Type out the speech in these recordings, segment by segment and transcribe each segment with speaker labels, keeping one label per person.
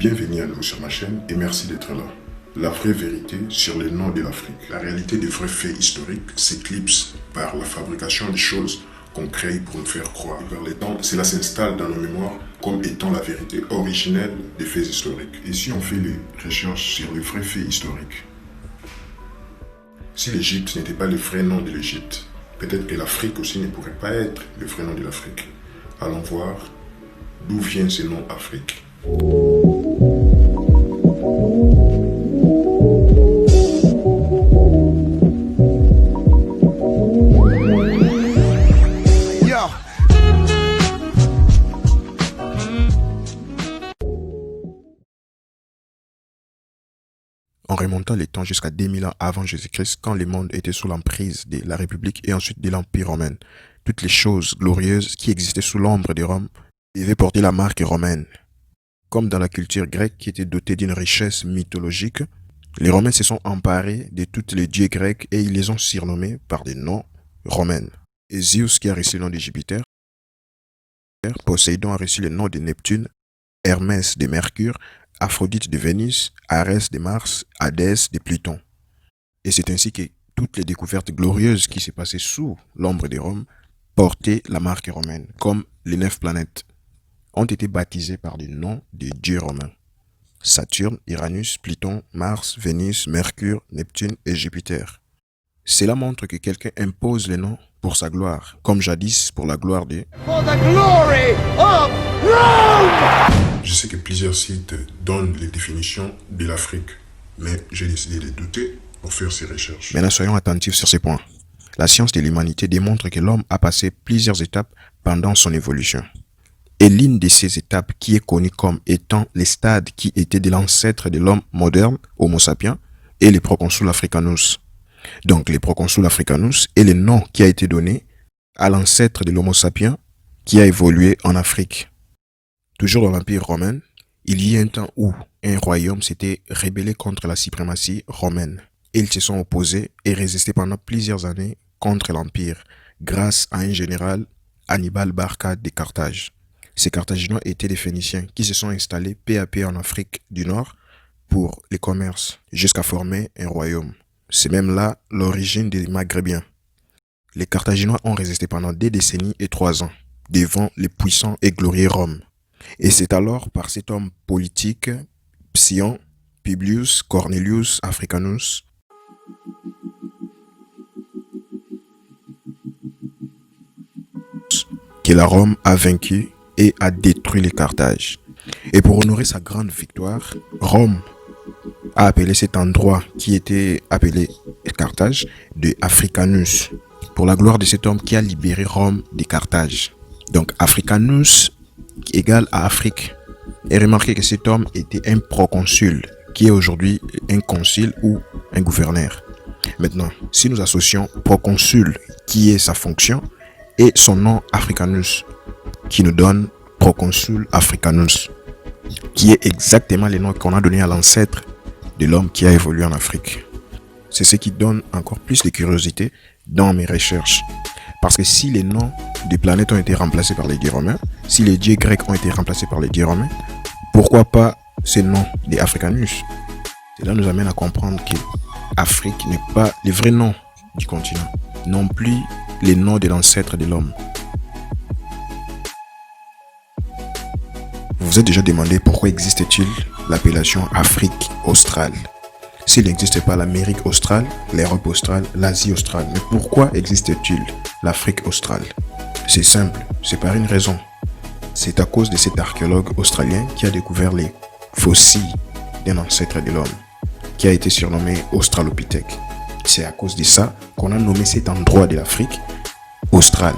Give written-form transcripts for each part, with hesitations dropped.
Speaker 1: Bienvenue à nous sur ma chaîne et merci d'être là. La vraie vérité sur les noms de l'Afrique. La réalité des vrais faits historiques s'éclipse par la fabrication des choses qu'on crée pour nous faire croire. Par les temps, cela s'installe dans nos mémoires comme étant la vérité originelle des faits historiques. Et si on fait les recherches sur les vrais faits historiques, si l'Égypte n'était pas le vrai nom de l'Égypte, peut-être que l'Afrique aussi ne pourrait pas être le vrai nom de l'Afrique. Allons voir d'où vient ce nom Afrique. En remontant les temps jusqu'à 2000 ans avant Jésus-Christ, quand le monde était sous l'emprise de la République et ensuite de l'Empire romain, toutes les choses glorieuses qui existaient sous l'ombre de Rome devaient porter la marque romaine. Comme dans la culture grecque qui était dotée d'une richesse mythologique, les Romains se sont emparés de tous les dieux grecs et ils les ont surnommés par des noms romains. Et Zeus qui a reçu le nom de Jupiter, Poséidon a reçu le nom de Neptune, Hermès de Mercure, Aphrodite de Vénus, Arès de Mars, Hadès de Pluton. Et c'est ainsi que toutes les découvertes glorieuses qui s'est passées sous l'ombre de Rome portaient la marque romaine, comme les 9 planètes, ont été baptisées par des noms de dieux romains. Saturne, Uranus, Pluton, Mars, Vénus, Mercure, Neptune et Jupiter. Cela montre que quelqu'un impose les noms pour sa gloire, comme jadis pour la gloire de... For the glory of Rome! Je sais que plusieurs sites donnent les définitions de l'Afrique, mais j'ai décidé de douter pour faire ces recherches. Maintenant, soyons attentifs sur ces points. La science de l'humanité démontre que l'homme a passé plusieurs étapes pendant son évolution. Et l'une de ces étapes qui est connue comme étant les stades qui étaient de l'ancêtre de l'homme moderne, Homo sapiens, et les proconsuls africanus. Donc les proconsuls africanus est le nom qui a été donné à l'ancêtre de l'Homo sapiens qui a évolué en Afrique. Toujours dans l'Empire romain, il y a un temps où un royaume s'était rébellé contre la suprématie romaine. Et ils se sont opposés et résistés pendant plusieurs années contre l'Empire grâce à un général, Hannibal Barca de Carthage. Ces Carthaginois étaient des Phéniciens qui se sont installés peu à peu en Afrique du Nord pour les commerces jusqu'à former un royaume. C'est même là l'origine des Maghrébiens. Les Carthaginois ont résisté pendant des décennies et 3 ans devant les puissants et glorieux Rome. Et c'est alors par cet homme politique, Psion, Publius Cornelius Africanus, que la Rome a vaincu et a détruit les Carthages. Et pour honorer sa grande victoire, Rome a appelé cet endroit qui était appelé Carthage de Africanus, pour la gloire de cet homme qui a libéré Rome de Carthage. Donc Africanus égale à Afrique. Et remarquez que cet homme était un proconsul, qui est aujourd'hui un consul ou un gouverneur. Maintenant, si nous associons proconsul, qui est sa fonction, et son nom Africanus, qui nous donne proconsul Africanus, qui est exactement le nom qu'on a donné à l'ancêtre de l'homme qui a évolué en Afrique. C'est ce qui donne encore plus de curiosité dans mes recherches. Parce que si les noms des planètes ont été remplacés par les dieux romains, si les dieux grecs ont été remplacés par les dieux romains, pourquoi pas ces noms des Africanus? Cela nous amène à comprendre que Afrique n'est pas le vrai nom du continent, non plus les noms de l'ancêtre de l'homme. Vous vous êtes déjà demandé pourquoi existe-t-il l'appellation Afrique australe? S'il n'existe pas l'Amérique australe, l'Europe australe, l'Asie australe, mais pourquoi existe-t-il l'Afrique australe? C'est simple, c'est par une raison. C'est à cause de cet archéologue australien qui a découvert les fossiles d'un ancêtre de l'homme, qui a été surnommé Australopithèque. C'est à cause de ça qu'on a nommé cet endroit de l'Afrique australe,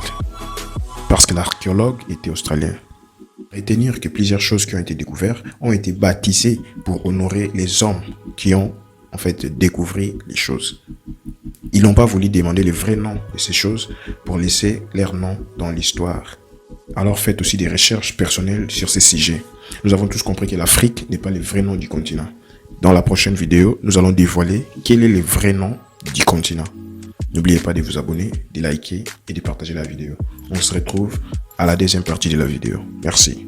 Speaker 1: parce que l'archéologue était australien. Retenir que plusieurs choses qui ont été découvertes ont été baptisées pour honorer les hommes qui ont en fait découvert les choses. Ils n'ont pas voulu demander le vrai nom de ces choses pour laisser leur nom dans l'histoire. Alors faites aussi des recherches personnelles sur ces sujets. Nous avons tous compris que l'Afrique n'est pas le vrai nom du continent. Dans la prochaine vidéo, nous allons dévoiler quel est le vrai nom du continent. N'oubliez pas de vous abonner, de liker et de partager la vidéo. On se retrouve à la deuxième partie de la vidéo. Merci.